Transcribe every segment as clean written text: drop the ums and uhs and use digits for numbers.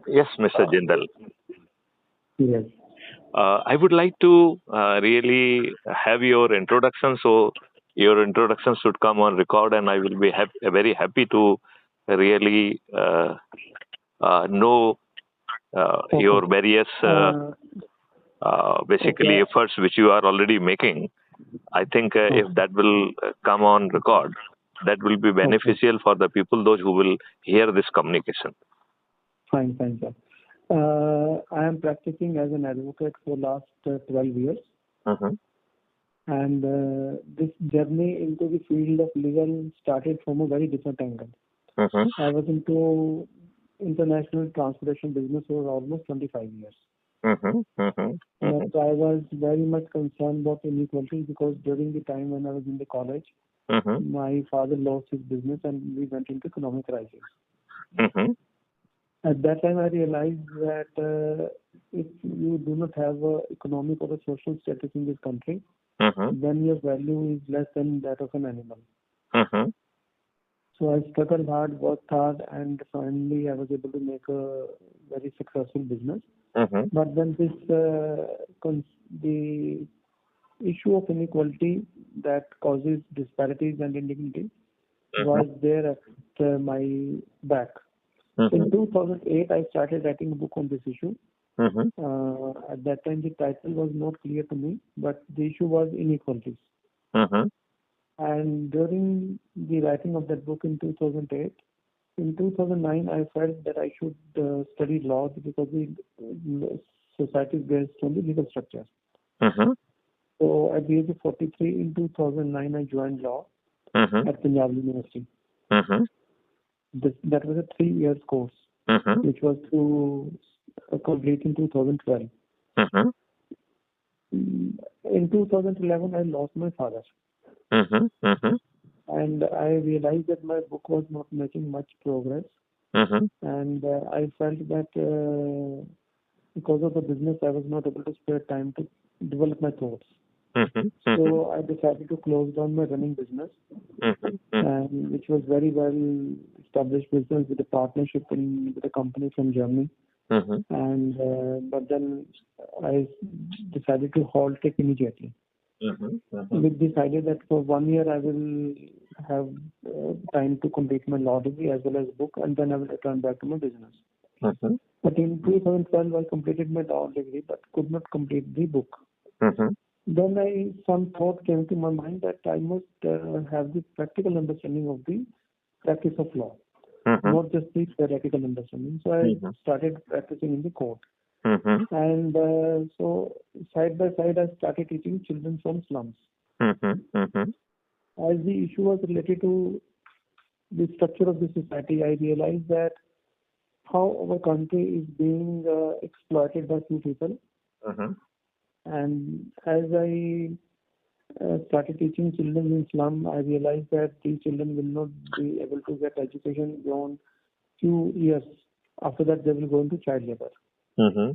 Yes, Mr. Jindal. Yes. I would like to really have your introduction. So your introduction should come on record, and I will be very happy to really know Okay. your various Uh, basically okay. efforts which you are already making. I think if Okay. that will come on record, that will be Okay. beneficial for the people, those who will hear this communication. Fine, fine, sir. I am practicing as an advocate for last 12 years, Mm-hmm. and this journey into the field of legal started from a very different angle. Mm-hmm. I was into international transportation business for almost 25 years. Mm-hmm. Mm-hmm. But I was very much concerned about inequality because during the time when I was in the college, Mm-hmm. my father lost his business and we went into economic crisis. Mm-hmm. At that time, I realized that if you do not have a economic or a social status in this country, Mm-hmm. then your value is less than that of an animal. Mm-hmm. So I struggled hard, worked hard, and finally I was able to make a very successful business. Mm-hmm. But then the issue of inequality that causes disparities and inequality was there at my back. In 2008, I started writing a book on this issue. Mm-hmm. At that time, the title was not clear to me, but the issue was inequalities. Mm-hmm. And during the writing of that book in 2008, in 2009, I felt that I should study law because the society is based on the legal structure. Mm-hmm. So at the age of 43, in 2009, I joined law Mm-hmm. at Punjab University. Mm-hmm. That was a 3 years course, Mm-hmm. which was to complete in 2012. Mm-hmm. In 2011, I lost my father, Mm-hmm. Mm-hmm. and I realized that my book was not making much progress. Mm-hmm. And I felt that because of the business, I was not able to spare time to develop my thoughts. Mm-hmm. So I decided to close down my running business, and which was very well established business with a partnership with a company from Germany. Mm-hmm. And but then I decided to halt it immediately. Mm-hmm. We decided that for 1 year I will have time to complete my law degree as well as book, and then I will return back to my business. Mm-hmm. But in 2012, I completed my law degree, but could not complete the book. Mm-hmm. Then some thought came to my mind that I must have the practical understanding of the practice of law, Mm-hmm. not just the theoretical understanding. So I started practicing in the court. Mm-hmm. And so side by side, I started teaching children from slums. Mm-hmm. Mm-hmm. As the issue was related to the structure of the society, I realized that how our country is being exploited by few people. Mm-hmm. And as I started teaching children in slum, I realized that these children will not be able to get education beyond few years. After that, they will go into child labor. Mm-hmm.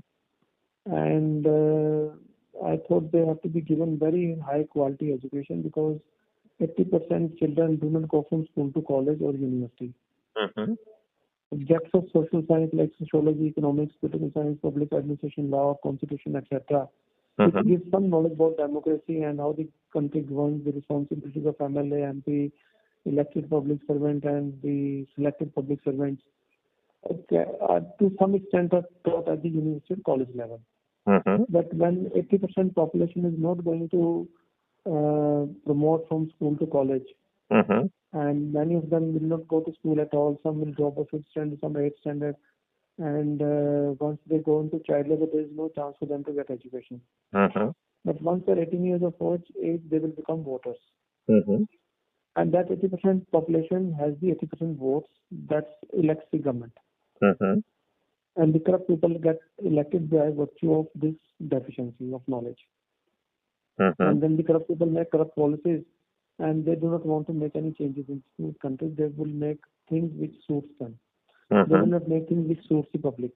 And I thought they have to be given very high quality education because 80% children do not go from school to college or university. Mm-hmm. Subjects of social science like sociology, economics, political science, public administration, law, constitution, etc., which gives some knowledge about democracy and how the country governs, the responsibilities of MLA, MP, elected public servant, and the selected public servants. Okay, to some extent are taught at the university and college level. Mm-hmm. But when 80% population is not going to promote from school to college, Mm-hmm. and many of them will not go to school at all. Some will drop a fifth standard, some eighth standard, and once they go into child labor, there is no chance for them to get education. Mm-hmm. But once they're 18 years of age, they will become voters. Mm-hmm. And that 80% population has the 80% votes that elects the government. Mm-hmm. And the corrupt people get elected by virtue of this deficiency of knowledge. Mm-hmm. And then the corrupt people make corrupt policies, and they do not want to make any changes in this country. They will make things which suits them. They will not make things which suits the public.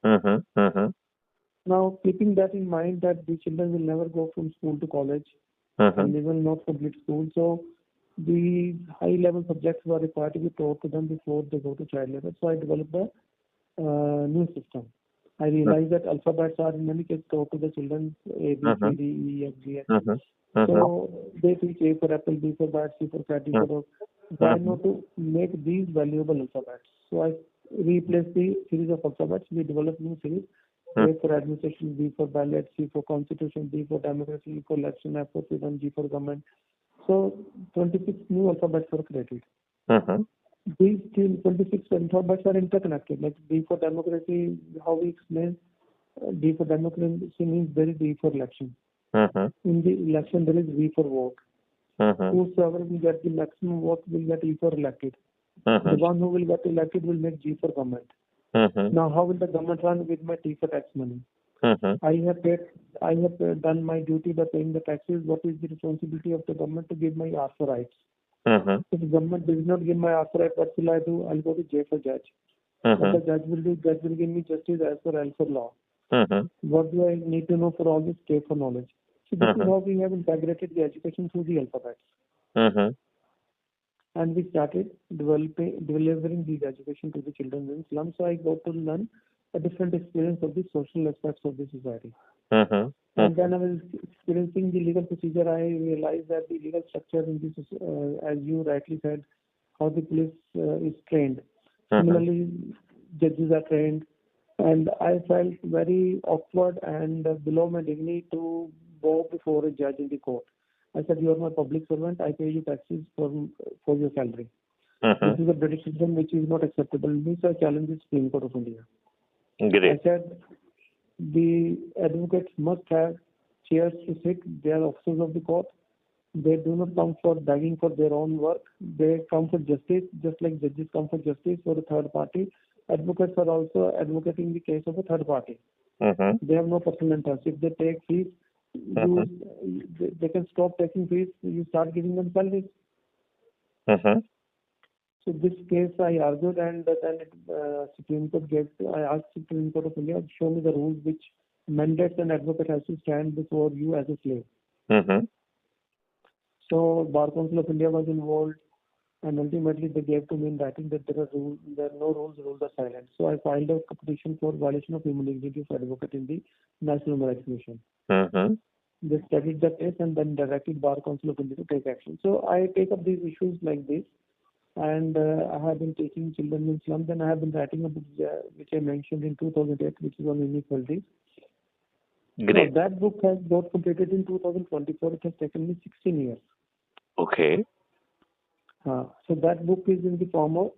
Mm-hmm. Mm-hmm. Now, keeping that in mind, that the children will never go from school to college, and they will not complete school. So, the high-level subjects were required to be taught to them before they go to child labor. So, I developed new system. I realized that alphabets are in many cases taught to the children A, B, C, D, E, F, G, H. So they teach A for apple, B for bat, C for cat, D for dog. Why not to make these valuable alphabets? So I replaced the series of alphabets. We developed new series. A for administration, B for ballot, C for constitution, D for democracy, E for election, F for freedom, G for government. So 26 new alphabets were created. These 26 alphabets are interconnected. Like D for democracy, how we explain D for democracy means there is D for election. In the election, there is V for vote. Whosoever will get the maximum vote will get E for elected. The one who will get elected will make G for government. Now, how will the government run with my T for tax money? I have done my duty by paying the taxes. What is the responsibility of the government to give my R for rights? If the government does not give my R for rights, what will I do? I'll go to J for judge. What the judge will do? Judge will give me justice as for L for law. What do I need to know for all this? K for knowledge. So this is how we have integrated the education through the alphabets. And we started delivering these education to the children in slums. So I got to learn a different experience of the social aspects of the society. And then I was experiencing the legal procedure. I realized that the legal structure in this, as you rightly said, how the police is trained. Similarly, judges are trained. And I felt very awkward and below my dignity to go before a judge in the court. I said, you are my public servant. I pay you taxes for your salary. This is a British system which is not acceptable. This I challenge the Supreme Court of India. Great. I said, the advocates must have chairs to sit. They are officers of the court. They do not come for begging for their own work. They come for justice, just like judges come for justice for a third party. Advocates are also advocating the case of a third party. They have no personal interest. If they take fees, they can stop taking fees. You start giving them salaries. So this case I argued, and then Supreme Court I asked Supreme Court of India to show me the rules which mandates an advocate has to stand before you as a slave. So Bar Council of India was involved, and ultimately they gave to me in writing that there are no rules are silent. So I filed a petition for violation of human dignity of advocate in the National Human Rights Commission. They studied the case and then directed Bar Council of India to take action. So I take up these issues like this, and I have been teaching children in slums, and I have been writing a book which I mentioned in 2008, which is on inequalities. Great. So that book has got completed in 2024. It has taken me 16 years. Okay. So that book is in the form of,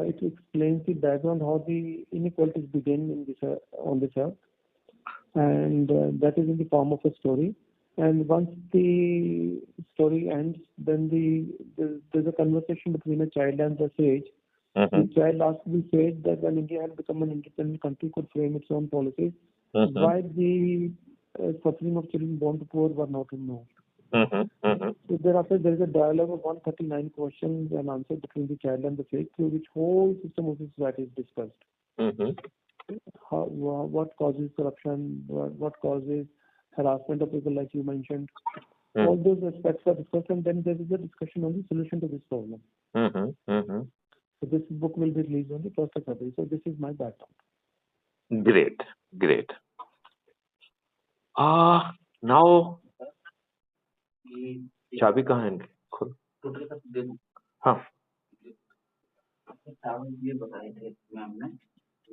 it explains the background, how the inequalities began in this on this earth, and that is in the form of a story. And once the story ends, then there's a conversation between a child and the sage. The child asks the sage that when India had become an independent country, could frame its own policies, why the suffering of children born to poor were not removed. So thereafter, there is a dialogue of 139 questions and answers between the child and the sage, through which whole system of the society is discussed. What causes corruption? What causes harassment of people, like you mentioned? All those aspects are discussed, and then there is a discussion on the solution to this problem. So this book will be released on the 1st of February. So this is my background. Great. Great. Now, चाबी कहाँ है इनकी? खुद हाँ towel ये बताए थे ma'am ने,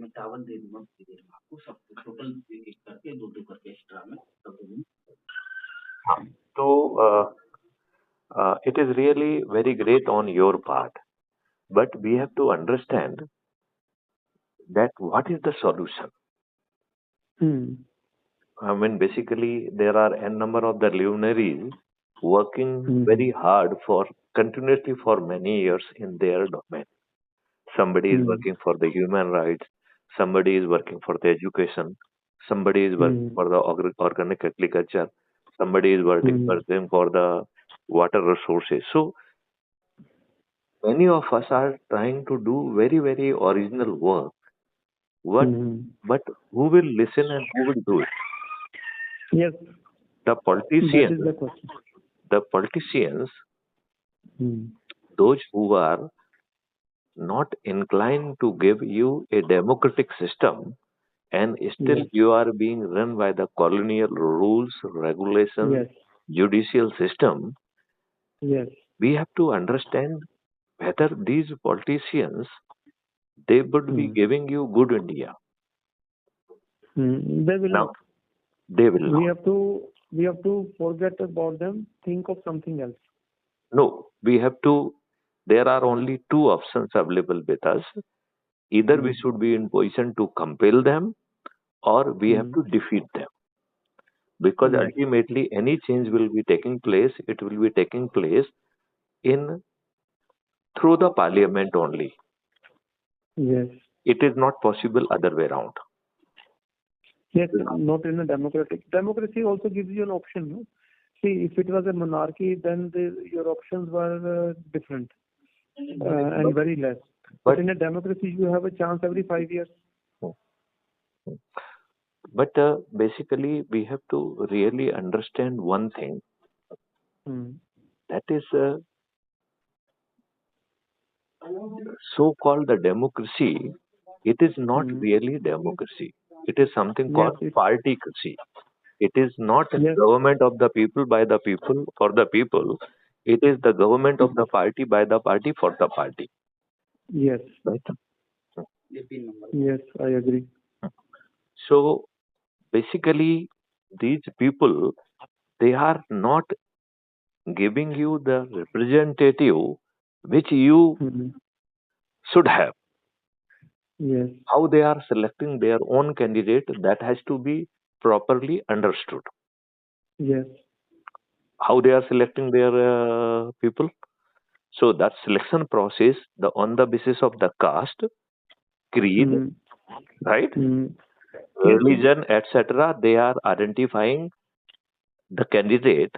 मैं टावल दे दूंगा आपको, सब टोटल एक एक करके दो करके एक्स्ट्रा में सब दे दूंगा। हाँ, तो it is really very great on your part, but we have to understand that what is the solution. I mean, basically, there are n number of the luminaries working very hard continuously for many years in their domain. Somebody is working for the human rights, somebody is working for the education, somebody is working for the organic agriculture, somebody is working for the water resources. So many of us are trying to do very, very original work. But who will listen and who will do it? Yes. The politicians, that is the question. The politicians, those who are not inclined to give you a democratic system, and still Yes. you are being run by the colonial rules, regulations, Yes. judicial system. Yes. We have to understand whether these politicians, they would be Hmm. giving you good India. They will Now not. they will We not. have to we have to forget about them. Think of something else. No, we have to. There are only two options available with us. Either Hmm. we should be in position to compel them, or we have Hmm. to defeat them. Because Yes. ultimately, any change will be taking place. It will be taking place in through the parliament only. Yes. It is not possible other way around. Yes. Not in a democratic. Democracy also gives you an option. No? See, if it was a monarchy, then your options were different and But, very less. But but, in a democracy, you have a chance every 5 years. basically, we have to really understand one thing. Hmm. That is so-called the democracy. It is not Hmm. really democracy. It is something Yes. called partycracy. It is not a Yes. government of the people, by the people, for the people. It is the government of the party, by the party, for the party. Yes. Right? Yes. I agree. So basically, these people, they are not giving you the representative which you Hmm. should have. Yes. How they are selecting their own candidate, that has to be properly understood. Yes. How they are selecting their people. So that selection process, the on the basis of the caste, creed, Hmm. right, Hmm. Yes. religion, etc. They are identifying the candidate,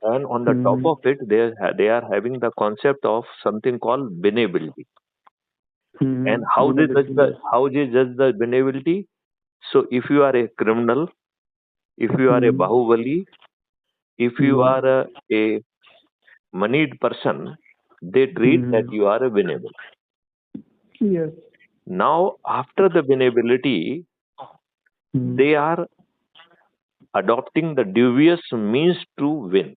and on the top Hmm. of it, they are having the concept of something called benevolity. And Hmm. how they judge Winnability. the Yes. benevolity? So if you are a criminal, if you are a Hmm. bahubali, if you Hmm. are a moneyed person, they treat that Hmm. you are a benevolent. Yes. Now, after the benevolity, Hmm. they are adopting the dubious means to win.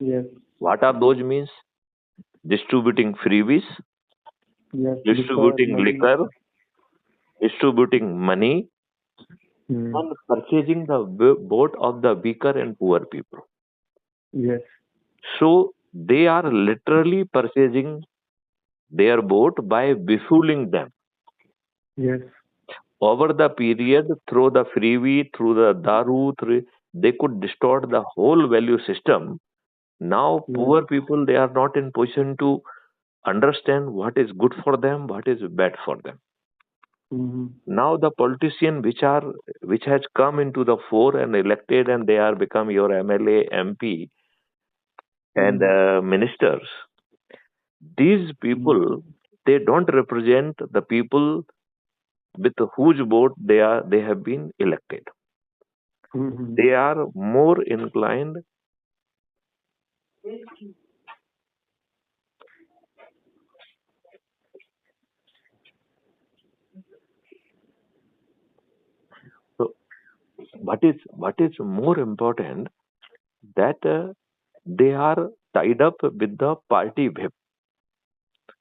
Yes. What are those means? Distributing freebies, Yes. Liquor, distributing money. liquor, distributing money, Hmm. and purchasing the vote of the weaker and poor people. Yes. So they are literally purchasing their vote by befooling them. Yes. Over the period, through the freebie, through the daru, they could distort the whole value system. Now, Yes. poor people, they are not in position to understand what is good for them, what is bad for them. Hmm. Now, the politician which has come into the fore and elected, and they are become your MLA, MP, and Hmm. ministers. These Hmm. people, they don't represent the people with whose vote they have been elected. Hmm. They are more inclined. So what is more important, that they are tied up with the party whip.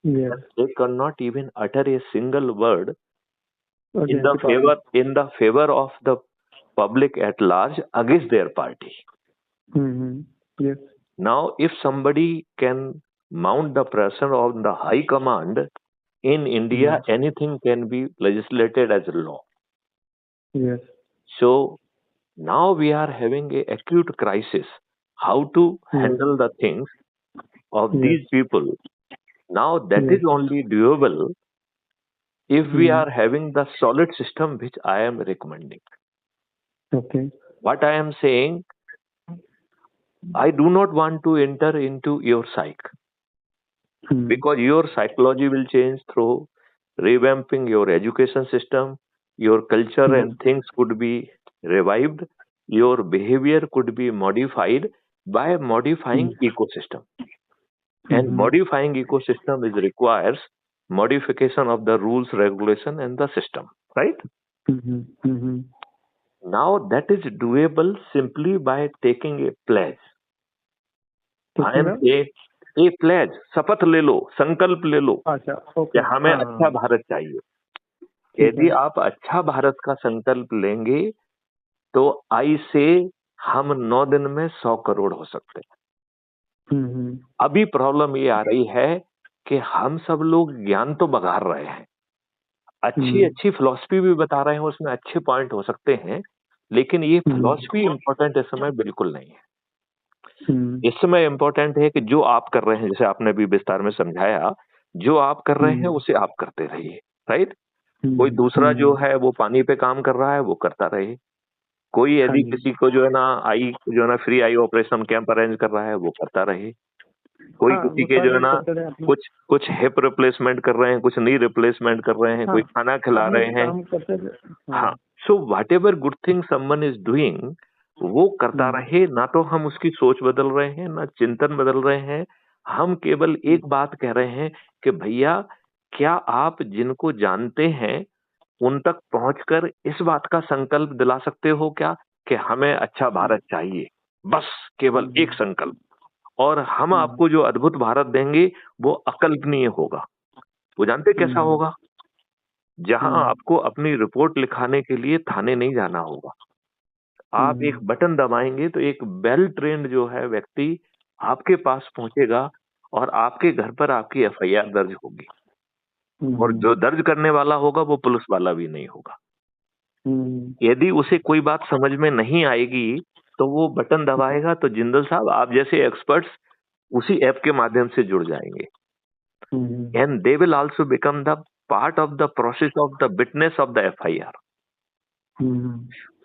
Yes. They cannot even utter a single word Against the party. in the favor of the public at large against their party. Hmm. Yes. Now, if somebody can mount the pressure on the high command in Hmm. India, anything can be legislated as a law. Yes. So now we are having a acute crisis. How to Yes. handle the things of Yes. these people? Now that is Yes. only doable if we Hmm. are having the solid system which I am recommending. Okay. What I am saying, I do not want to enter into your psyche, Hmm. because your psychology will change through revamping your education system, your culture Yes. and things could be revived, your behavior could be modified by Hmm. modifying ecosystem. And Hmm. modifying ecosystem is requires. modification of the rules, regulation, and the system, right? Now that is doable simply by taking a pledge. I am a pledge, शपथ ले लो, संकल्प ले लो कि हमें अच्छा भारत चाहिए। यदि आप अच्छा भारत का संकल्प लेंगे तो आई से हम 9 दिन में 100 करोड़ हो सकते हैं। अभी प्रॉब्लम ये आ रही है कि हम सब लोग ज्ञान तो बघार रहे हैं, अच्छी अच्छी फिलॉसफी भी बता रहे हैं, उसमें अच्छे पॉइंट हो सकते हैं, लेकिन ये फिलॉसफी इम्पोर्टेंट इस समय बिल्कुल नहीं है। इस समय इम्पोर्टेंट है कि जो आप कर रहे हैं, जैसे आपने भी विस्तार में समझाया, जो आप कर रहे हैं उसे आप करते रहिए, राइट? कोई दूसरा जो है वो पानी पे काम कर रहा है, वो करता रहे। कोई यदि किसी को जो है ना free I operation camp arrange कर रहा है, वो करता रहे। कोई किसी के जो है ना कुछ हिप रिप्लेसमेंट कर रहे हैं, कुछ नी रिप्लेसमेंट कर रहे हैं, कोई खाना खिला रहे हैं। हाँ, so what ever good thing someone is doing, वो करता रहे। ना तो हम उसकी सोच बदल रहे हैं, ना चिंतन बदल रहे हैं। हम केवल एक बात कह रहे हैं कि भैया, क्या आप जिनको जानते हैं उन तक पहुंचकर इस बात का संकल्प दिला सकते हो क्या कि हमें अच्छा भारत चाहिए? बस केवल एक संकल्प, और हम आपको जो अद्भुत भारत देंगे वो अकल्पनीय होगा। वो जानते कैसा होगा? जहां आपको अपनी रिपोर्ट लिखाने के लिए थाने नहीं जाना होगा। आप एक बटन दबाएंगे तो एक वेल ट्रेन्ड जो है व्यक्ति आपके पास पहुंचेगा और आपके घर पर आपकी एफआईआर दर्ज होगी। और जो दर्ज करने वाला होगा वो पुलिस वाला भी नहीं होगा। यदि उसे कोई बात समझ में नहीं आएगी तो वो बटन दबाएगा तो जिंदल साहब आप जैसे एक्सपर्ट्स उसी ऐप के माध्यम से जुड़ जाएंगे, and they will also become the part of the process of the witness of the FIR.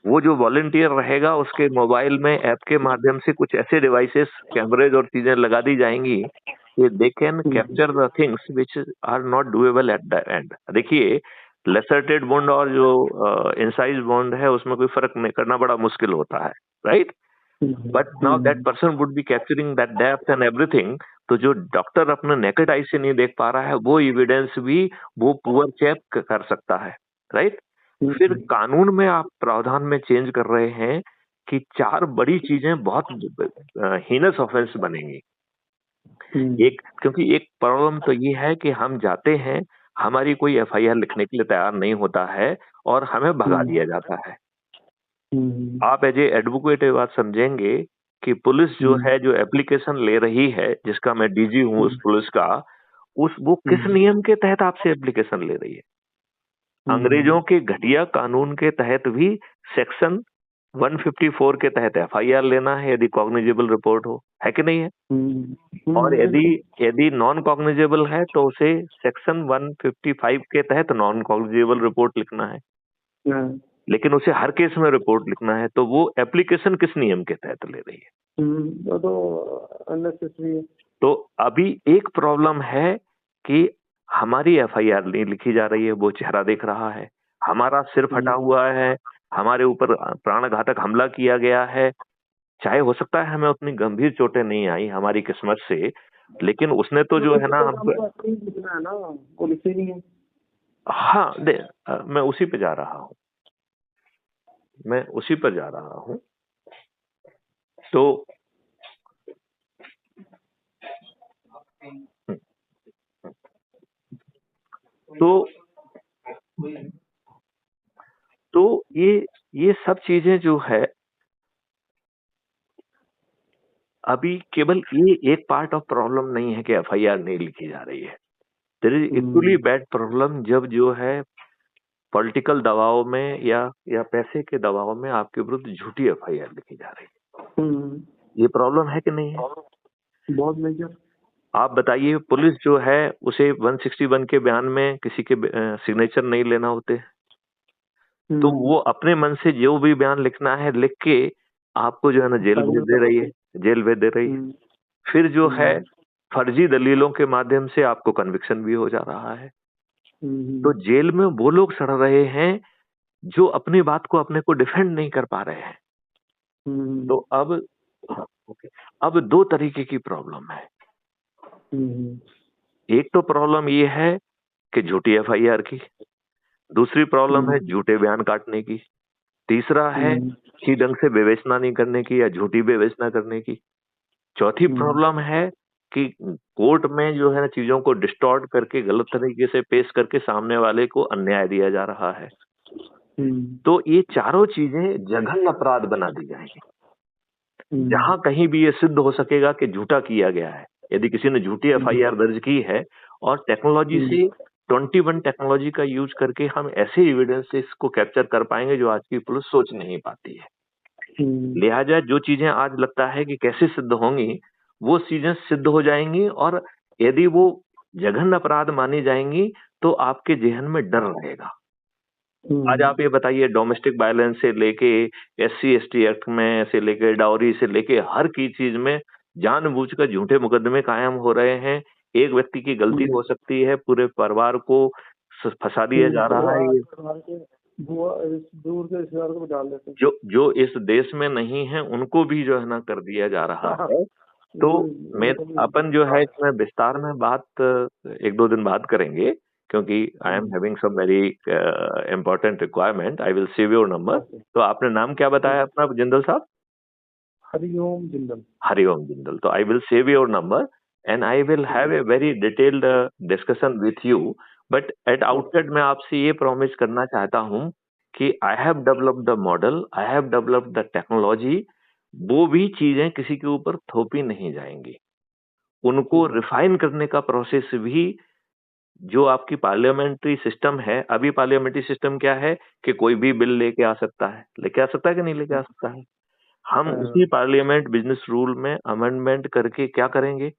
वो जो वॉलंटियर रहेगा उसके मोबाइल में ऐप के माध्यम से कुछ ऐसे डिवाइसेस, कैमरेज और चीजें लगा दी जाएंगी कि they can capture the things which are not doable at the end. देखिए, लेसरटेड बॉन्ड और जो इंसाइज बॉन्ड है उसमें कोई फर्क नहीं करना बड़ा मुश्किल होता है, right? But now that person would be capturing that depth and everything. तो जो डॉक्टर अपने नेकेड आई से नहीं देख पा रहा है वो एविडेंस भी वो पुअर चेक कर सकता है, राइट? फिर कानून में आप प्रावधान में चेंज कर रहे हैं कि 4 बड़ी चीजें बहुत हीनस ऑफेंस बनेंगी। क्योंकि एक प्रॉब्लम तो ये है कि हम जाते हैं, हमारी कोई एफआईआर लिखने के लिए तैयार नहीं होता है और हमें भगा दिया जाता है। आप एज ए एडवोकेट ये बात समझेंगे कि पुलिस जो है, जो एप्लीकेशन ले रही है, जिसका मैं डीजी हूँ उस पुलिस का, वो किस नियम के तहत आपसे एप्लीकेशन ले रही है? अंग्रेजों के घटिया कानून के तहत भी सेक्शन 154 के तहत एफआईआर लेना है यदि कॉग्निजेबल रिपोर्ट हो, है कि नहीं है? और यदि नॉन कॉग्निजेबल है तो उसे सेक्शन 155 के तहत नॉन कॉग्निजेबल रिपोर्ट लिखना है, लेकिन उसे हर केस में रिपोर्ट लिखना है। तो वो एप्लीकेशन किस नियम के तहत ले रही है? तो अभी एक प्रॉब्लम है कि हमारी एफआईआर नहीं लिखी जा रही है, वो चेहरा देख रहा है, हमारा सिर फटा हुआ है, हमारे ऊपर प्राणघातक हमला किया गया है। चाहे हो सकता है हमें उतनी गंभीर चोटें नहीं आई हमारी किस्मत से, लेकिन उसने तो जो है ना हमको नहीं है। हाँ, मैं उसी पे जा रहा हूँ, तो ये सब चीजें जो है, अभी केवल ये एक पार्ट ऑफ प्रॉब्लम नहीं है कि एफआईआर नहीं लिखी जा रही है। There is equally bad problem जब जो है पॉलिटिकल दबाव में या पैसे के दबाव में आपके विरुद्ध झूठी एफआईआर लिखी जा रही है। ये प्रॉब्लम है कि नहीं है? बहुत मेजर। आप बताइए, पुलिस जो है उसे 161 के बयान में किसी के सिग्नेचर नहीं लेना होते, तो वो अपने मन से जो भी बयान लिखना है लिख के आपको जो है ना जेल भेज दे रही है। फिर जो है फर्जी दलीलों के माध्यम से आपको कन्विक्शन भी हो जा रहा है। तो जेल में वो लोग सड़ रहे हैं जो अपनी बात को अपने को डिफेंड नहीं कर पा रहे हैं। तो अब 2 तरीके की प्रॉब्लम है। एक तो प्रॉब्लम ये है कि झूठी एफआईआर की, दूसरी प्रॉब्लम है झूठे बयान काटने की, तीसरा है कि ढंग से विवेचना नहीं करने की या झूठी विवेचना करने की, चौथी प्रॉब्लम है कि कोर्ट में जो है ना चीजों को डिस्टॉर्ट करके गलत तरीके से पेश करके सामने वाले को अन्याय दिया जा रहा है। तो ये चारों चीजें जघन्य अपराध बना दी जाएंगी। जहां कहीं भी ये सिद्ध हो सकेगा कि झूठा किया गया है, यदि किसी ने झूठी एफआईआर दर्ज की है और टेक्नोलॉजी से 21 टेक्नोलॉजी का यूज करके हम ऐसे एविडेंसेस को कैप्चर कर पाएंगे जो आज की पुलिस सोच नहीं पाती है। लिहाजा जो चीजें आज लगता है कि कैसे सिद्ध होंगी, वो चीजें सिद्ध हो जाएंगी और यदि वो जघन्य अपराध मानी जाएंगी तो आपके जेहन में डर रहेगा। आज आप ये बताइए, डोमेस्टिक वायलेंस से लेके SC ST एक्ट में से लेके डाउरी से लेके हर की चीज में जानबूझकर झूठे मुकदमे कायम हो रहे हैं। एक व्यक्ति की गलती हो सकती है, पूरे परिवार को फंसा दिया जा रहा है। दूर के रिश्तेदारों को डाल देते हैं। जो इस देश में नहीं है उनको भी जो है ना कर दिया जा रहा है। तो मैं अपन जो है इसमें विस्तार में बात 1-2 दिन बाद करेंगे, क्योंकि I am having some very important requirement. I will save your number. तो आपने नाम क्या बताया अपना, जिंदल साहब? हरिओम जिंदल। हरिओम जिंदल। तो आई will save your number and I will have a very detailed discussion with you. But at outset मैं आपसे ये प्रॉमिस करना चाहता हूँ कि I have developed the model, I have developed the technology. वो भी चीजें किसी के ऊपर थोपी नहीं जाएंगी, उनको रिफाइन करने का प्रोसेस भी जो आपकी पार्लियामेंट्री सिस्टम है। अभी पार्लियामेंट्री सिस्टम क्या है कि कोई भी बिल लेके आ सकता है कि नहीं लेके आ सकता है। हम उसी पार्लियामेंट बिजनेस रूल में अमेंडमेंट करके क्या करेंगे,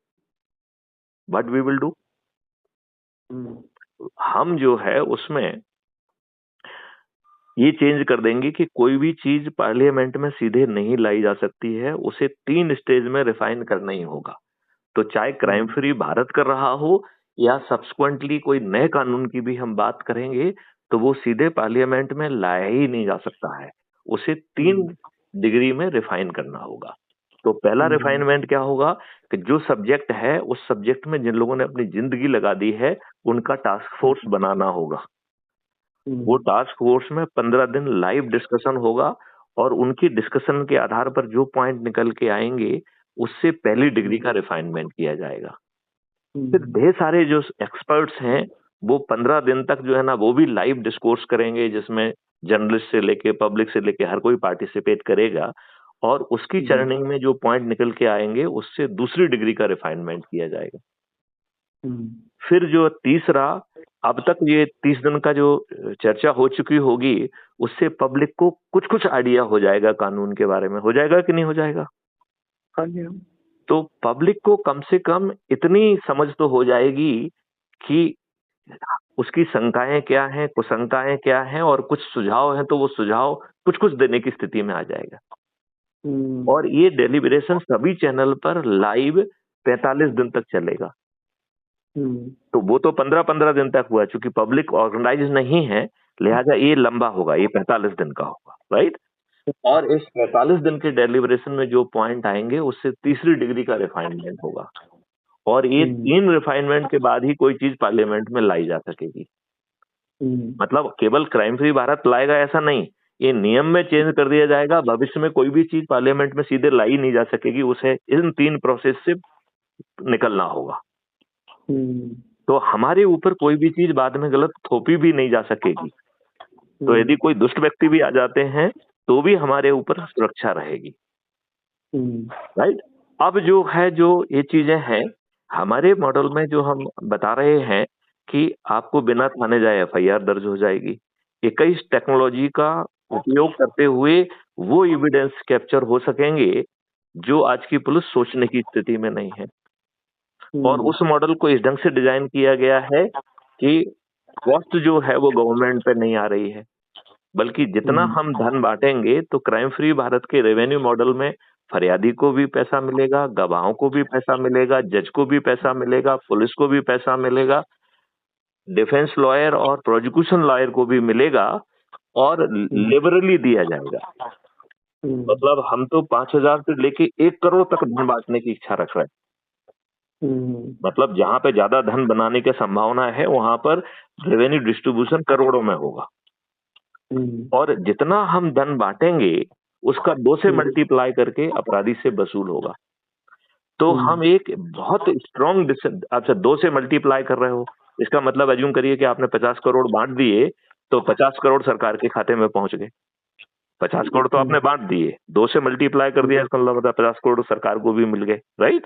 व्हाट वी विल डू, हम जो है उसमें ये चेंज कर देंगे कि कोई भी चीज पार्लियामेंट में सीधे नहीं लाई जा सकती है, उसे 3 स्टेज में रिफाइन करना ही होगा। तो चाहे क्राइम फ्री भारत कर रहा हो या सब्सिक्वेंटली कोई नए कानून की भी हम बात करेंगे, तो वो सीधे पार्लियामेंट में लाया ही नहीं जा सकता है, उसे 3 डिग्री में रिफाइन करना होगा। तो पहला रिफाइनमेंट क्या होगा कि जो सब्जेक्ट है उस सब्जेक्ट में जिन लोगों ने अपनी जिंदगी लगा दी है उनका टास्क फोर्स बनाना होगा। वो टास्क फोर्स में 15 दिन लाइव डिस्कशन होगा और उनकी डिस्कशन के आधार पर जो पॉइंट निकल के आएंगे उससे पहली डिग्री का रिफाइनमेंट किया जाएगा। फिर ढेर सारे जो एक्सपर्ट्स हैं वो 15 दिन तक जो है ना वो भी लाइव डिस्कोर्स करेंगे, जिसमें जर्नलिस्ट से लेके पब्लिक से लेके हर कोई पार्टिसिपेट करेगा और उसकी चर्निंग में जो पॉइंट निकल के आएंगे उससे दूसरी डिग्री का रिफाइनमेंट किया जाएगा। फिर जो तीसरा, अब तक ये 30 दिन का जो चर्चा हो चुकी होगी उससे पब्लिक को कुछ कुछ आइडिया हो जाएगा कानून के बारे में। हो जाएगा कि नहीं हो जाएगा? हाँ जी। तो पब्लिक को कम से कम इतनी समझ तो हो जाएगी कि उसकी शंकाएं क्या हैं, कुशंकाएं क्या हैं और कुछ सुझाव हैं तो वो सुझाव कुछ कुछ देने की स्थिति में आ जाएगा। और ये डेलिब्रेशन सभी चैनल पर लाइव 45 दिन तक चलेगा। तो वो तो 15-15 दिन तक हुआ, चूंकि पब्लिक ऑर्गेनाइज नहीं है लिहाजा ये लंबा होगा, ये 45 दिन का होगा, राइट। और इस 45 दिन के डेलिब्रेशन में जो पॉइंट आएंगे उससे तीसरी डिग्री का रिफाइनमेंट होगा और ये 3 रिफाइनमेंट के बाद ही कोई चीज पार्लियामेंट में लाई जा सकेगी। मतलब केवल क्राइम फ्री भारत लाएगा ऐसा नहीं, ये नियम में चेंज कर दिया जाएगा। भविष्य में कोई भी चीज पार्लियामेंट में सीधे लाई नहीं जा सकेगी, उसे इन 3 प्रोसेस से निकलना होगा। तो हमारे ऊपर कोई भी चीज बाद में गलत थोपी भी नहीं जा सकेगी। तो यदि कोई दुष्ट व्यक्ति भी आ जाते हैं तो भी हमारे ऊपर सुरक्षा रहेगी, राइट। अब जो है जो ये चीजें हैं हमारे मॉडल में जो हम बता रहे हैं कि आपको बिना थाने जाए FIR दर्ज हो जाएगी। 21 टेक्नोलॉजी का उपयोग करते हुए वो एविडेंस कैप्चर हो सकेंगे जो आज की पुलिस सोचने की स्थिति में नहीं है। और उस मॉडल को इस ढंग से डिजाइन किया गया है कि कॉस्ट जो है वो गवर्नमेंट पे नहीं आ रही है, बल्कि जितना हम धन बांटेंगे तो क्राइम फ्री भारत के रेवेन्यू मॉडल में फरियादी को भी पैसा मिलेगा, गवाहों को भी पैसा मिलेगा, जज को भी पैसा मिलेगा, पुलिस को भी पैसा मिलेगा, डिफेंस लॉयर और प्रोसिक्यूशन लॉयर को भी मिलेगा और लिबरली दिया जाएगा। मतलब हम तो 5,000 से लेके 1 करोड़ तक धन बांटने की इच्छा रख रहे हैं। मतलब जहां पे ज्यादा धन बनाने की संभावना है वहां पर रेवेन्यू डिस्ट्रीब्यूशन करोड़ों में होगा, और जितना हम धन बांटेंगे उसका 2 से मल्टीप्लाई करके अपराधी से वसूल होगा। तो हम एक बहुत स्ट्रॉन्ग, अच्छा 2 से मल्टीप्लाई कर रहे हो, इसका मतलब अज्यूम करिए कि आपने 50 करोड़ बांट दिए, तो 50 करोड़ सरकार के खाते में पहुंच गए। 50 करोड़ तो आपने बांट दिए, 2 से मल्टीप्लाई कर दिया, इसका मतलब 50 करोड़ सरकार को भी मिल गए, राइट।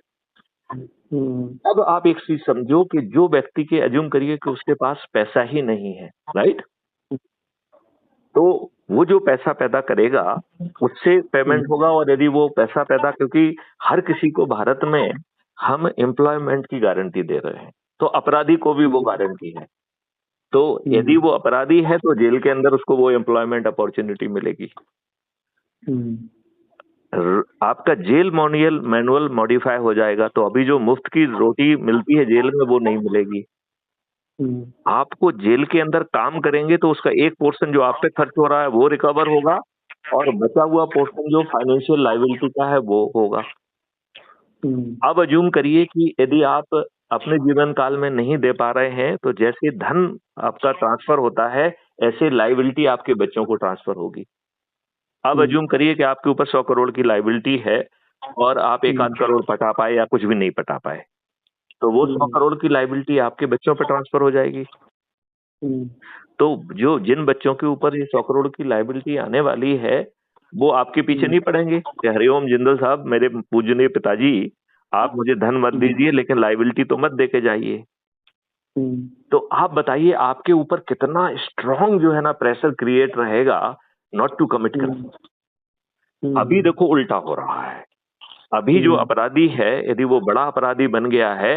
अब आप एक चीज समझो कि जो व्यक्ति के, अज्यूम करिए कि उसके पास पैसा ही नहीं है, राइट, तो वो जो पैसा पैदा करेगा उससे पेमेंट होगा, और यदि वो पैसा पैदा, क्योंकि हर किसी को भारत में हम एम्प्लॉयमेंट की गारंटी दे रहे हैं, तो अपराधी को भी वो गारंटी है। तो यदि वो अपराधी है तो जेल के अंदर उसको वो एम्प्लॉयमेंट अपॉर्चुनिटी मिलेगी। आपका जेल मैनुअल मॉडिफाई हो जाएगा, तो अभी जो मुफ्त की रोटी मिलती है जेल में वो नहीं मिलेगी। आपको जेल के अंदर काम करेंगे तो उसका एक पोर्शन जो आप पे खर्च हो रहा है वो रिकवर होगा, और बचा हुआ पोर्शन जो फाइनेंशियल लायबिलिटी का है वो होगा। अब अज्यूम करिए कि यदि आप अपने जीवन काल में नहीं दे पा रहे हैं, तो जैसे धन आपका ट्रांसफर होता है ऐसे लायबिलिटी आपके बच्चों को ट्रांसफर होगी। अब अज्यूम करिए कि आपके ऊपर 100 करोड़ की लायबिलिटी है और आप 1 आध करोड़ पटा पाए या कुछ भी नहीं पटा पाए, तो वो 100 करोड़ की लायबिलिटी आपके बच्चों पर ट्रांसफर हो जाएगी। तो जो जिन बच्चों के ऊपर ये 100 करोड़ की लायबिलिटी आने वाली है वो आपके पीछे नहीं पड़ेंगे कि हरिओम जिंदल साहब, मेरे पूजनीय पिताजी, आप मुझे धन मत दीजिए लेकिन लायबिलिटी तो मत देके जाइए। तो आप बताइए आपके ऊपर कितना स्ट्रांग जो है ना प्रेशर क्रिएट रहेगा नॉट टू कमिट क्राइम। अभी देखो उल्टा हो रहा है। अभी जो अपराधी है यदि वो बड़ा अपराधी बन गया है,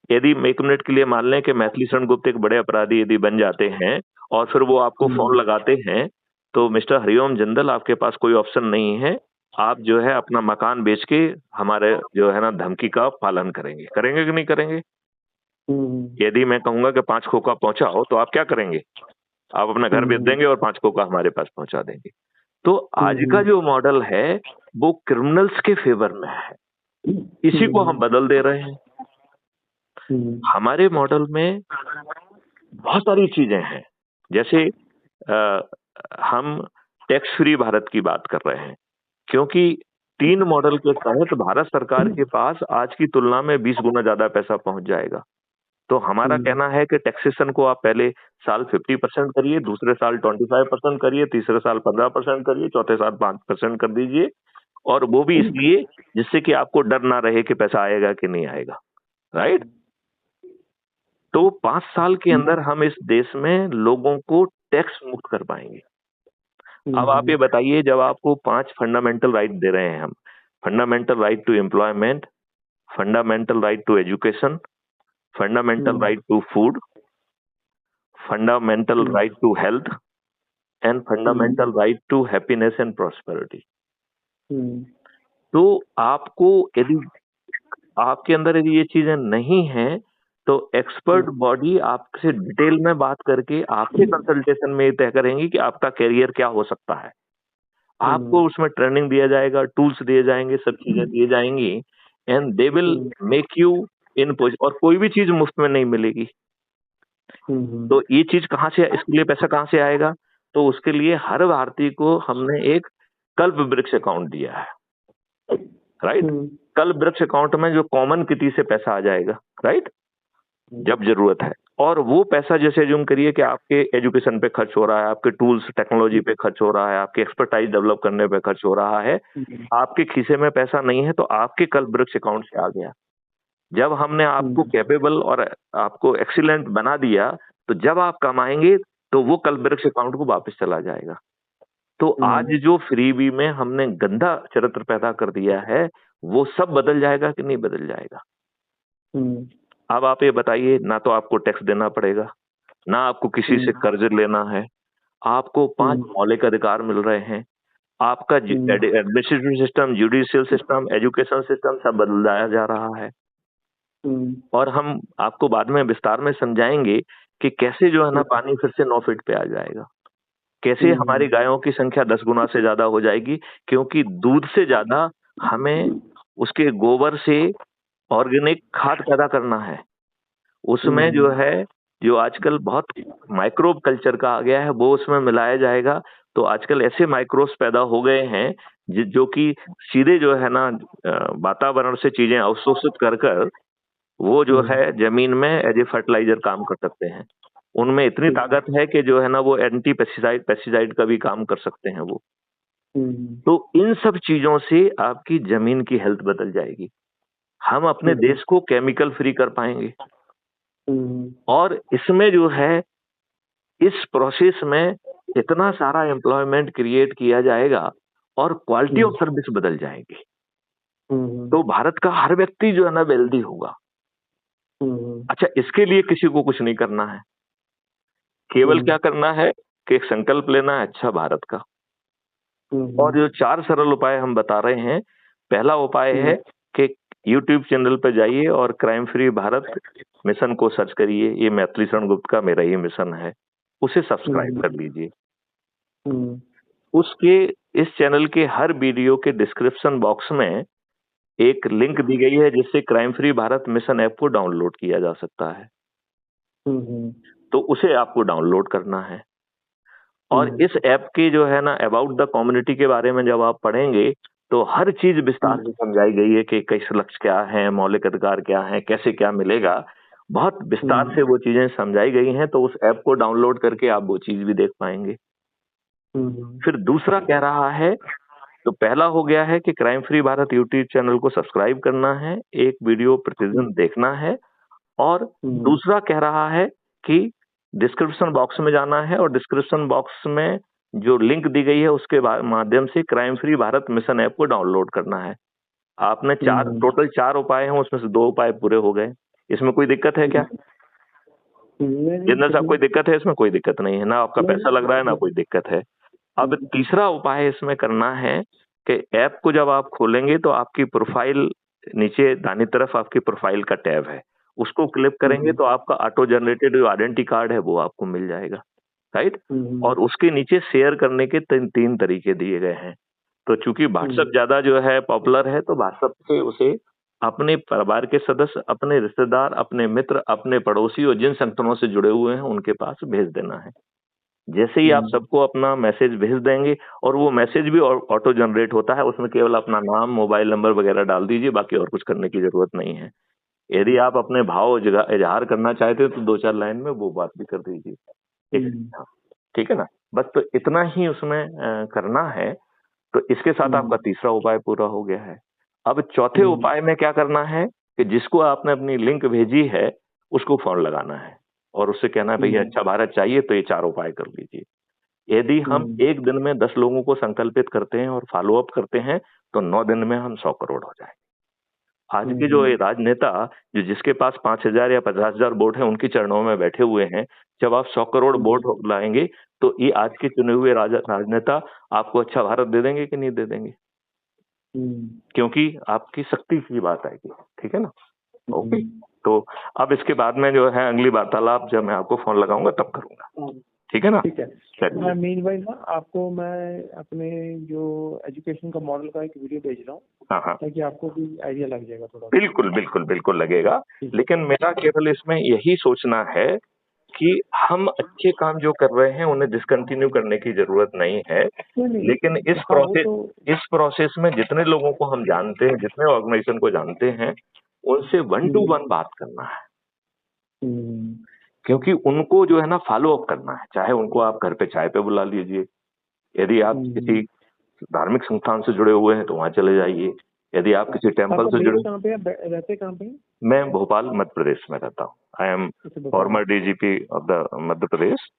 यदि 1 मिनट के लिए मान लें कि मैथिली शरण गुप्त एक बड़े अपराधी यदि बन जाते हैं और फिर वो आपको फोन लगाते हैं, तो मिस्टर हरिओम जिंदल आपके पास कोई ऑप्शन नहीं है, आप जो है अपना मकान बेच के हमारे जो है ना धमकी का पालन करेंगे। करेंगे कि नहीं करेंगे? यदि मैं कहूंगा कि 5 खोखा पहुंचाओ तो आप क्या करेंगे? आप अपना घर बेच देंगे और 5 खोखा हमारे पास पहुंचा देंगे। तो आज का जो मॉडल है वो क्रिमिनल्स के फेवर में है, इसी को हम बदल दे रहे हैं। हमारे मॉडल में बहुत सारी चीजें हैं, जैसे हम टैक्स फ्री भारत की बात कर रहे हैं, क्योंकि 3 मॉडल के तहत भारत सरकार के पास आज की तुलना में 20 गुना ज्यादा पैसा पहुंच जाएगा। तो हमारा कहना है कि टैक्सेशन को आप पहले साल 50% करिए, दूसरे साल 25% करिए, तीसरे साल 15% करिए, चौथे साल 5% कर दीजिए, और वो भी इसलिए जिससे कि आपको डर ना रहे कि पैसा आएगा कि नहीं आएगा, राइट। तो 5 साल के अंदर हम इस देश में लोगों को टैक्स मुक्त कर पाएंगे। अब आप ये बताइए, जब आपको 5 फंडामेंटल राइट दे रहे हैं हम, fundamental right to employment, fundamental right to education, fundamental right to food, fundamental right to health and fundamental right to happiness and prosperity. तो आपको यदि आपके अंदर यदि ये चीजें नहीं हैं, तो एक्सपर्ट बॉडी आपसे डिटेल में बात करके आपके कंसल्टेशन में तय करेंगी कि आपका करियर क्या हो सकता है। आपको उसमें ट्रेनिंग दिया जाएगा, टूल्स दिए जाएंगे, सब चीजें दी जाएंगी, and they will make you in position. और कोई भी चीज मुफ्त में नहीं मिलेगी। तो ये चीज कहाँ से, इसके लिए पैसा कहाँ से आएगा? तो उसके लिए हर भारतीय को हमने एक कल्प वृक्ष अकाउंट दिया है, राइट। कल्प वृक्ष अकाउंट में जो कॉमन किटी से पैसा आ जाएगा, राइट, जब जरूरत है। और वो पैसा जैसे अज्यूम करिए कि आपके एजुकेशन पे खर्च हो रहा है, आपके टूल्स टेक्नोलॉजी पे खर्च हो रहा है, आपके एक्सपर्टाइज डेवलप करने पे खर्च हो रहा है, आपके खीसे में पैसा नहीं है तो आपके कल्प वृक्ष अकाउंट से आ गया। जब हमने आपको कैपेबल और आपको एक्सीलेंट बना दिया, तो जब आप कमाएंगे तो वो कल्प वृक्ष अकाउंट को वापस चला जाएगा। तो आज जो फ्रीबी में हमने गंदा चरित्र पैदा कर दिया है वो सब बदल जाएगा कि नहीं बदल जाएगा? अब आप ये बताइए, ना तो आपको टैक्स देना पड़ेगा, ना आपको किसी से कर्ज लेना है, आपको 5 मौलिक अधिकार मिल रहे हैं, आपका administrative system, judicial system, education system सब बदलाया जा रहा है। और हम आपको बाद में विस्तार में समझाएंगे कि कैसे जो है ना पानी फिर से 9 फीट पे आ जाएगा, कैसे हमारी गायों की संख्या 10 गुना से ज्यादा हो जाएगी, क्योंकि दूध से ज्यादा हमें उसके गोबर से ऑर्गेनिक खाद पैदा करना है, उसमें जो है जो आजकल बहुत माइक्रोब कल्चर का आ गया है वो उसमें मिलाया जाएगा। तो आजकल ऐसे माइक्रोब्स पैदा हो गए हैं जो कि सीधे जो है ना वातावरण से चीजें अवशोषित कर कर वो जो है जमीन में एज ए फर्टिलाइजर काम कर सकते हैं। उनमें इतनी ताकत है कि जो है ना वो एंटी पेस्टिसाइड का भी काम कर सकते हैं वो। तो इन सब चीजों से आपकी जमीन की हेल्थ बदल जाएगी। हम अपने देश को केमिकल फ्री कर पाएंगे और इसमें जो है इस प्रोसेस में इतना सारा एम्प्लॉयमेंट क्रिएट किया जाएगा और क्वालिटी ऑफ सर्विस बदल जाएगी। तो भारत का हर व्यक्ति जो है ना वेल्दी होगा। अच्छा, इसके लिए किसी को कुछ नहीं करना है, केवल क्या करना है कि एक संकल्प लेना है अच्छा भारत का। और जो 4 सरल उपाय हम बता रहे हैं, पहला उपाय है कि YouTube चैनल पे जाइए और क्राइम फ्री भारत मिशन को सर्च करिए। ये मैथिली शरण गुप्त का मेरा ही मिशन है, उसे सब्सक्राइब कर लीजिए। उसके इस चैनल के हर वीडियो के डिस्क्रिप्शन बॉक्स में एक लिंक दी गई है जिससे crime free Bharat mission app को डाउनलोड किया जा सकता है। तो उसे आपको डाउनलोड करना है और इस ऐप के जो है ना अबाउट द कम्युनिटी के बारे में जब आप पढ़ेंगे तो हर चीज विस्तार से समझाई गई है कि कैसे लक्ष्य क्या है, मौलिक अधिकार क्या है, कैसे क्या मिलेगा, बहुत विस्तार से वो चीजें समझाई गई हैं। तो उस ऐप को डाउनलोड करके आप वो चीज भी देख पाएंगे। फिर दूसरा कह रहा है, तो पहला हो गया है कि crime free Bharat YouTube channel को सब्सक्राइब करना है, एक वीडियो प्रतिदिन देखना है। और दूसरा कह रहा है कि डिस्क्रिप्शन बॉक्स में जाना है और डिस्क्रिप्शन बॉक्स में जो लिंक दी गई है उसके माध्यम से crime free Bharat mission app को डाउनलोड करना है। आपने टोटल 4 उपाय हैं, उसमें से 2 उपाय पूरे हो गए। इसमें कोई दिक्कत है क्या? जिंदर साहब, कोई दिक्कत है? इसमें कोई दिक्कत नहीं है ना, आपका पैसा लग रहा है ना कोई दिक्कत है। अब तीसरा उपाय इसमें करना है कि ऐप को जब आप खोलेंगे तो आपकी प्रोफाइल नीचे दाहिनी तरफ आपकी प्रोफाइल का टैब है, उसको क्लिक करेंगे तो आपका ऑटो जनरेटेड जो आइडेंटिटी कार्ड है वो आपको मिल जाएगा, राइट। और उसके नीचे शेयर करने के 3 तरीके दिए गए हैं। तो चूंकि व्हाट्सएप ज्यादा जो है पॉपुलर है तो व्हाट्सएप से उसे अपने परिवार के सदस्य, अपने रिश्तेदार, अपने मित्र, अपने पड़ोसी और जिन संगठनों से जुड़े हुए हैं उनके पास भेज देना है। जैसे ही आप सबको अपना मैसेज भेज देंगे और वो मैसेज भी ऑटो जनरेट होता है, उसमें केवल अपना नाम, मोबाइल नंबर वगैरह डाल दीजिए, बाकी और कुछ करने की जरूरत नहीं है। यदि आप अपने भाव इजहार करना चाहते हैं तो 2-4 लाइन में वो बात भी कर दीजिए, ठीक है ना। बस तो इतना ही उसमें करना है। तो इसके साथ आपका तीसरा उपाय पूरा हो गया है। अब चौथे उपाय में क्या करना है कि जिसको आपने अपनी लिंक भेजी है उसको फोन लगाना है और उससे कहना है भैया अच्छा भारत चाहिए, तो ये 4 उपाय कर लीजिए। यदि हम एक दिन में 10 लोगों को संकल्पित करते हैं और फॉलो अप करते हैं तो 9 दिन में हम 100 करोड़ हो जाएंगे। आज के जो राजनेता जो जिसके पास 5,000 या 50,000 वोट है उनके चरणों में बैठे हुए हैं, जब आप 100 करोड़ वोट लाएंगे तो ये आज के चुने हुए राजनेता आपको अच्छा भारत दे देंगे कि नहीं दे देंगे? क्योंकि आपकी शक्ति की बात आएगी, ठीक है ना। ओके, तो अब इसके बाद में जो है अगली वार्तालाप जब मैं आपको फोन लगाऊंगा तब करूंगा, ठीक है ना। ठीक है। मैं मीनवाइल ना आपको मैं अपने जो एजुकेशन का मॉडल का एक वीडियो भेज रहा हूँ, हाँ, ताकि आपको भी आइडिया लग जाएगा थोड़ा। बिल्कुल बिल्कुल बिल्कुल लगेगा। लेकिन मेरा केवल इसमें यही सोचना है कि हम अच्छे काम जो कर रहे हैं उन्हें डिसकंटिन्यू करने की जरूरत नहीं है। लेकिन इस प्रोसेस में जितने लोगों को हम जानते हैं, जितने ऑर्गेनाइजेशन को जानते हैं, उनसे 1 to 1 बात करना है, क्योंकि उनको जो है ना फॉलो अप करना है। चाहे उनको आप घर पे चाय पे बुला लीजिए, यदि आप किसी धार्मिक संस्थान से जुड़े हुए हैं तो वहां चले जाइए, यदि आप किसी टेम्पल से जुड़े। रहते कहाँ पे? मैं भोपाल मध्य प्रदेश में रहता हूँ। I am former DGP of the Madhya Pradesh.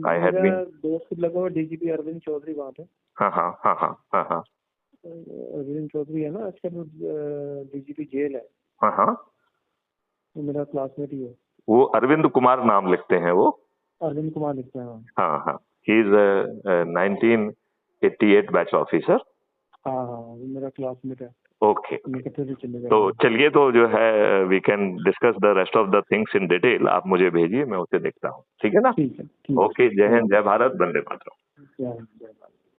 I had been दोस्त लगा डीजीपी अरविंद चौधरी वहाँ पे। हाँ। अरविंद चौधरी है ना, आजकल डीजीपी जेल है। हाँ, तो मेरा क्लासमेट ही है वो। अरविंद कुमार नाम लिखते हैं वो, अरविंद कुमार लिखते हैं। हाँ, ही इज 1988 बैच ऑफिसर। हाँ, मेरा क्लासमेट है। ओके, तो चलिए, तो जो है we can discuss the rest of the things in detail. आप मुझे भेजिए, मैं उसे देखता हूँ, ठीक है ना। ओके, जय हिंद, जय भारत, वंदे मातरम।